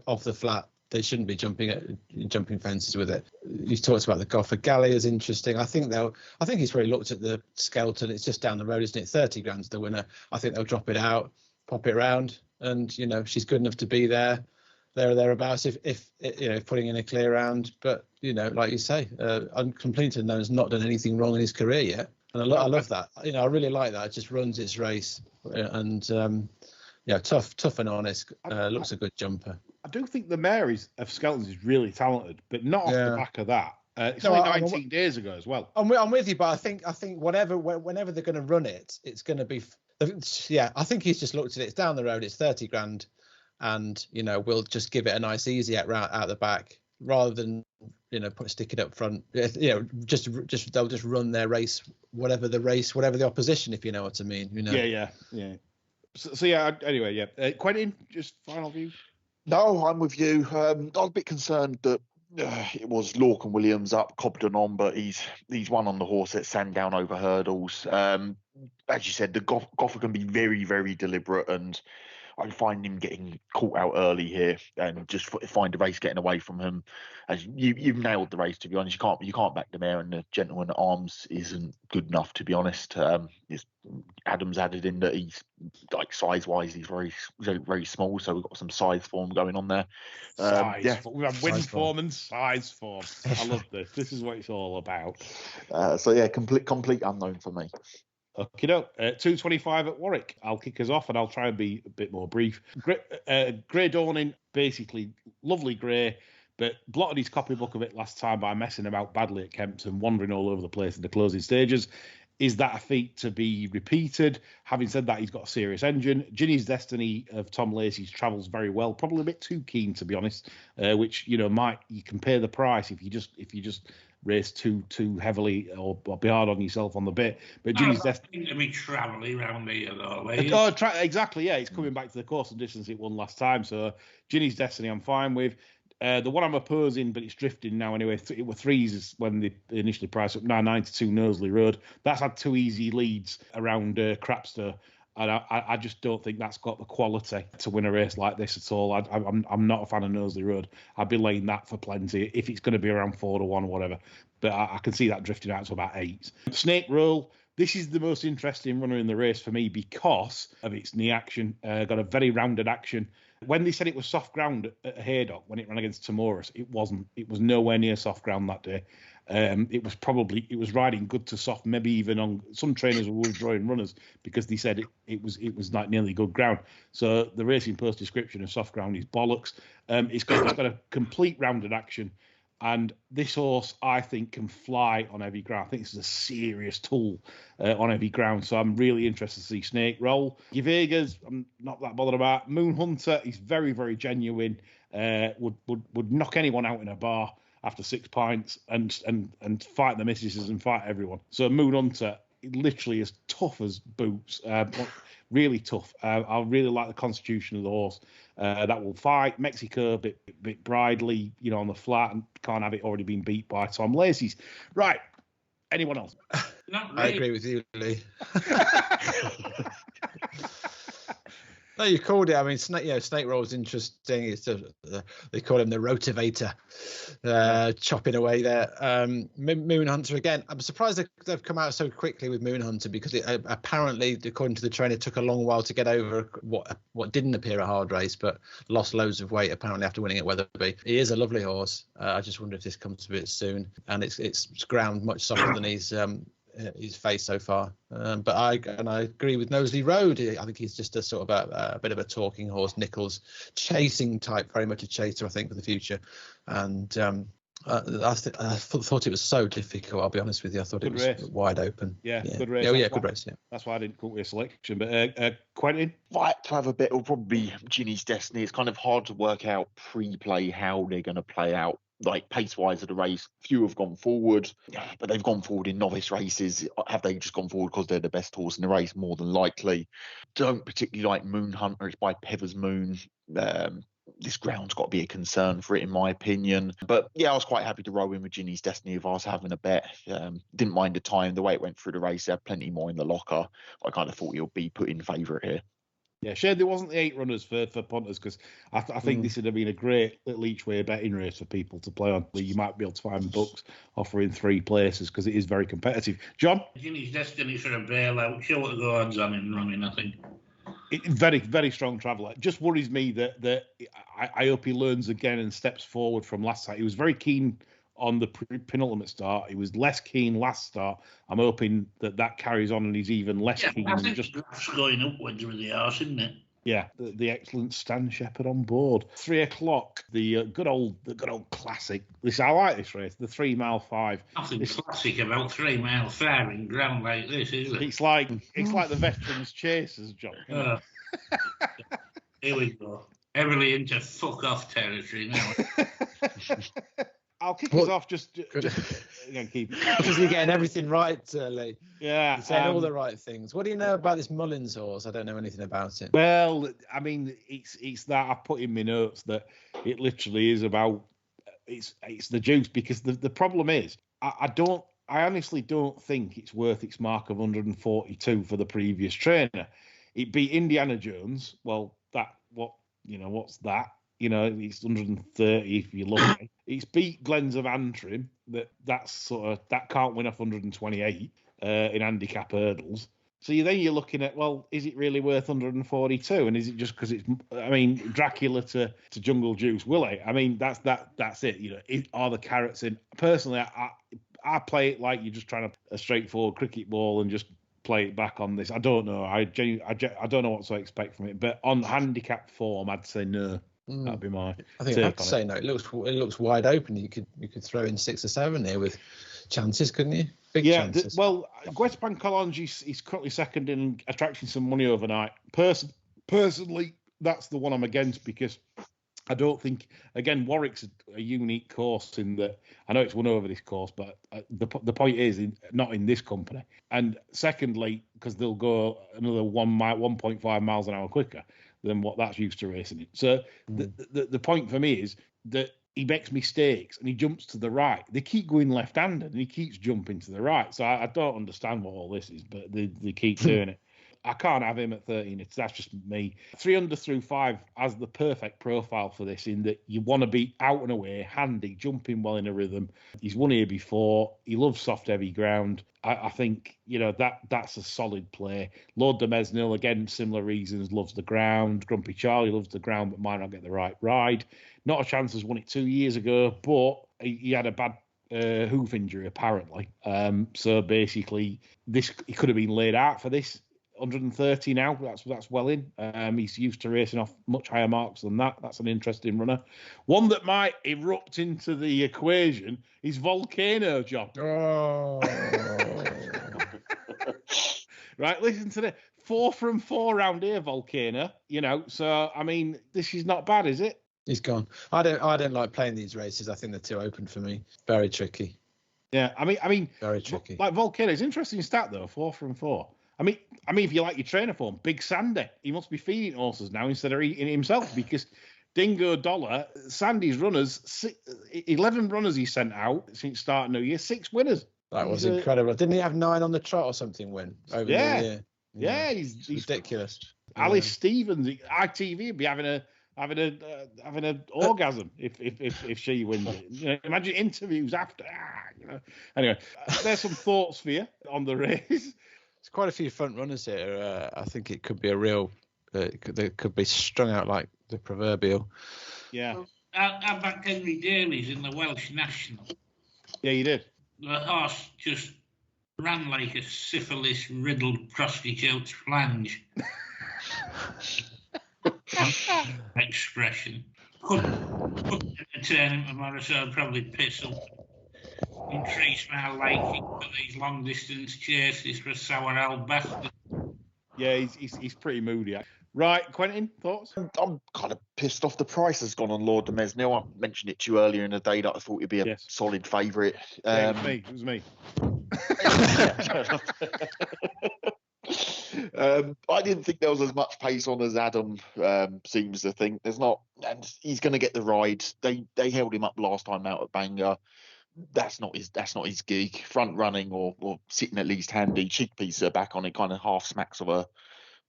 off the flat. They shouldn't be jumping fences with it. You talked about the Goffer. Galley is interesting. I think he's really looked at the Skelton. It's just down the road, isn't it? 30 grand's the winner. I think they'll drop it out, pop it round, and she's good enough to be there or thereabouts if putting in a clear round. But like you say, Completon has not done anything wrong in his career yet, and I love that. I really like that. It just runs its race, and tough and honest. Looks a good jumper. I do think the mare of Skelton's is really talented, but not off the back of that. It's only 19 days ago as well. I'm with you, but I think whenever they're going to run it, it's going to be. Yeah, I think he's just looked at it. It's down the road. It's 30 grand, and we'll just give it a nice easy out the back rather than stick it up front. Just they'll just run their race, whatever the opposition, if you know what I mean. Yeah. So anyway, yeah. Quentin, just final view. No, I'm with you. I was a bit concerned that it was Lorcan and Williams up, Cobden on, but he's won on the horse at Sandown over hurdles. As you said, the Goffer can be very, very deliberate, and I find him getting caught out early here and just find the race getting away from him. As you've nailed the race, to be honest. You can't back the mare, and the Gentleman at Arms isn't good enough, to be honest. Adam's added in that he's like size-wise, he's very, very, very small, so we've got some size form going on there. We have wind form and size form. I love this. This is what it's all about. Complete unknown for me. Okay, 2:25 at Warwick. I'll kick us off and I'll try and be a bit more brief. Grey Dawning, basically lovely grey, but blotted his copybook of it last time by messing about badly at Kempton, wandering all over the place in the closing stages. Is that a feat to be repeated? Having said that, he's got a serious engine. Ginny's Destiny of Tom Lacey's travels very well. Probably a bit too keen, to be honest. Which you compare the price if you just race too heavily or be hard on yourself on the bit. But Ginny's Destiny to be travelling around here though. Exactly. Yeah, it's coming back to the course and distance it won last time. So Ginny's Destiny, I'm fine with. The one I'm opposing, but it's drifting now anyway. It were threes when they initially priced up. Now 92 Knowsley Road. That's had 2 easy leads around Crapster, and I just don't think that's got the quality to win a race like this at all. I'm not a fan of Knowsley Road. I'd be laying that for plenty if it's going to be around 4-1 or whatever. But I can see that drifting out to about 8. Snake Roll. This is the most interesting runner in the race for me because of its knee action. Got a very rounded action. When they said it was soft ground at Haydock when it ran against Timoris, it wasn't. It was nowhere near soft ground that day. It was riding good to soft, maybe even on some trainers were withdrawing runners because they said it was like nearly good ground. So the Racing Post description of soft ground is bollocks. It's got a complete rounded action. And this horse, I think, can fly on heavy ground. I think this is a serious tool on heavy ground. So I'm really interested to see Snake Roll. Vegas, I'm not that bothered about. Moon Hunter, he's very, very genuine. Would knock anyone out in a bar after 6 pints and fight the missuses and fight everyone. So Moon Hunter, literally as tough as boots. Really tough. I really like the constitution of the horse. That will fight. Mexico, a bit bridely, on the flat, and can't have it already been beat by Tom Lacey's. Right. Anyone else? Not really. I agree with you, Lee. No, you called it. I mean, Snake Roll is interesting. It's they call him the rotivator, chopping away there. Moon Hunter again. I'm surprised they've come out so quickly with Moon Hunter because it apparently, according to the trainer, took a long while to get over what didn't appear a hard race, but lost loads of weight apparently after winning at Weatherby. He is a lovely horse. I just wonder if this comes a bit soon, and it's ground much softer than his face so far, but I agree with Knowsley Road. I think he's just a sort of a bit of a talking horse. Nichols chasing type, very much a chaser, I think, for the future. And I thought it was so difficult. I'll be honest with you. I thought it was wide open. Yeah, good race. Good race. Yeah, that's why I didn't call it a selection. But Quentin, if I had to have a bet, it'll probably be Ginny's Destiny. It's kind of hard to work out pre-play how they're going to play out. Like pace-wise of the race, few have gone forward, but they've gone forward in novice races. Have they just gone forward because they're the best horse in the race? More than likely. Don't particularly like Moon Hunter. It's by Pevers Moon. This ground's got to be a concern for it, in my opinion. But yeah, I was quite happy to roll in with Ginny's Destiny if I was having a bet. Didn't mind the time, the way it went through the race. They had plenty more in the locker. I kind of thought he'll be put in favourite here. Yeah, shame there wasn't the 8 runners for punters because I think this would have been a great little each way betting race for people to play on. You might be able to find books offering 3 places because it is very competitive. John? Ginny's Destiny for a bailout. Sure what the odds on him running, I think. Very, very strong traveller. Just worries me that I hope he learns again and steps forward from last time. He was very keen on the penultimate start. He was less keen last start. I'm hoping that carries on and he's even less keen. I think just going upwards with the arse, isn't it? Yeah, the excellent Stan Shepherd on board. 3 o'clock, the good old classic. I like this race, the 3 mile 5. Nothing classic about 3 mile firing ground like this, is it? It's like the Veterans Chasers, John. Here we go. Heavily into fuck off territory now. I'll kick us off just again, keep because you're getting everything right, Lee. Yeah, you're saying all the right things. What do you know about this Mullins horse? I don't know anything about it. Well, I mean, it's that I put in my notes that it literally is about it's the juice because the problem is I honestly don't think it's worth its mark of 142 for the previous trainer. It beat Indiana Jones. Well, what's that? It's 130 if you look at it. It's beat Glens of Antrim. That can't win off 128 in handicap hurdles. So you're looking at, well, is it really worth 142? And is it just because Dracula to Jungle Juice, will it? That's it. Are the carrots in? Personally, I play it like you're just trying to a straightforward cricket ball and just play it back on this. I don't know. I don't know what to expect from it. But on handicap form, I'd say no. That'd be my. I think I'd have to say no. It looks wide open. You could throw in 6 or 7 here with chances, couldn't you? Big chances. Guespan Collonge is currently second in attracting some money overnight. Personally, that's the one I'm against because I don't think, again, Warwick's a unique course in that I know it's won over this course, but the point is not in this company. And secondly, because they'll go another 1.5 miles an hour quicker than what that's used to racing it. So the point for me is that he makes mistakes and he jumps to the right. They keep going left-handed and he keeps jumping to the right. So I don't understand what all this is, but they keep doing it. I can't have him at 13. That's just me. 3 under through 5 has the perfect profile for this in that you want to be out and away, handy, jumping well in a rhythm. He's won here before. He loves soft, heavy ground. I think, that's a solid play. Lord de Mesnil, again, similar reasons, loves the ground. Grumpy Charlie loves the ground but might not get the right ride. Not a Chance has won it 2 years ago, but he had a bad hoof injury, apparently. So basically, he could have been laid out for this. 130 now, that's well in. He's used to racing off much higher marks than that. That's an interesting runner. One that might erupt into the equation is Volcano, John. Oh. Right, listen to this. 4 from 4 round here, Volcano. So this is not bad, is it? He's gone. I don't like playing these races. I think they're too open for me. Very tricky. Yeah, very tricky. Like Volcano, it's an interesting stat though. 4 from 4. If you like your trainer form, Big Sandy, he must be feeding horses now instead of eating himself because Dingo Dollar, Sandy's runners, 11 runners he sent out since starting New Year, 6 winners. That was incredible. Didn't he have 9 on the trot or something win over the year? Yeah, he's ridiculous. Alice Stevens, ITV would be having an orgasm if she wins it. Imagine interviews after. Anyway, there's some thoughts for you on the race. There's quite a few front runners here. I think it could be a real. They could be strung out like the proverbial. Yeah. I backed Henry Daly's in the Welsh National. Yeah, you did. The horse just ran like a syphilis-riddled prostitute's flange. Expression. Couldn't turn him tomorrow, so I'd probably piss up. Increase my liking for these long distance chases for a sour old bastard. Yeah, he's pretty moody. Right, Quentin, thoughts? I'm kind of pissed off the price has gone on Lord de Mesnil. I mentioned it to you earlier in the day that I thought he'd be a solid favourite. It was me. I didn't think there was as much pace on as Adam seems to think. There's not, and he's going to get the ride. They held him up last time out at Bangor. That's not his gig. Front running or sitting at least handy. Cheekpiece are back on it, kind of half smacks of a.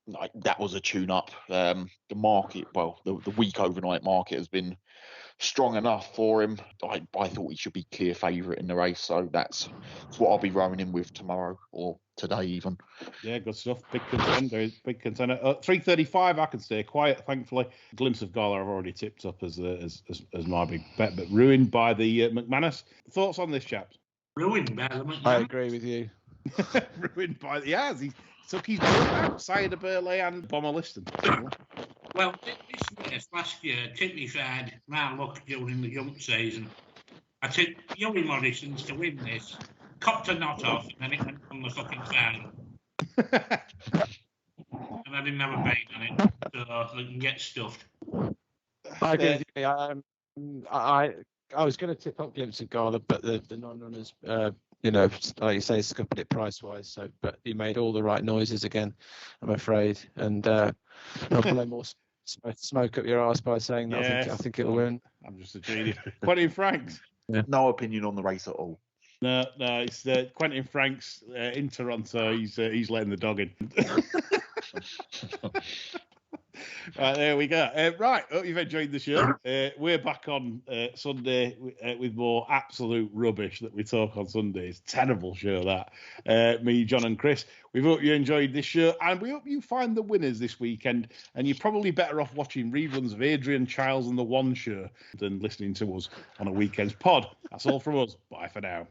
Like, that was a tune-up. The market, the week overnight market has been strong enough for him. I thought he should be clear favourite in the race, so that's what I'll be rowing him with tomorrow or today even. Yeah, good stuff. Big contender. 335. I can stay quiet, thankfully. Glimpse of Gala I've already tipped up as my big bet, but ruined by the McManus. Thoughts on this, chaps? Ruined by the McManus. I agree with you. Ruined by he took his outside of Burley and Bomber Liston. Well, this race last year, Tippy had my luck during the jump season. I took Yowie Morrison's to win this, copped a knot off, and then it went on the fucking fan. And I didn't have a bait on it, so they can get stuffed. I agree with you. I was going to tip up Glimpse of Gala, but the non-runners, like you say, scuppered it price-wise. So, but he made all the right noises again, I'm afraid. And I'll blow more smoke up your arse by saying that. Yes. I think it'll win. I'm just a genius. Quentin Franks. Yeah. No opinion on the race at all. No, it's Quentin Franks in Toronto. He's letting the dog in. Right, there we go. Right, hope you've enjoyed the show. We're back on Sunday with more absolute rubbish that we talk on Sundays. Terrible show, that. Me, John and Chris. We hope you enjoyed this show, and we hope you find the winners this weekend. And you're probably better off watching reruns of Adrian Childs and The One Show than listening to us on a weekend's pod. That's all from us. Bye for now.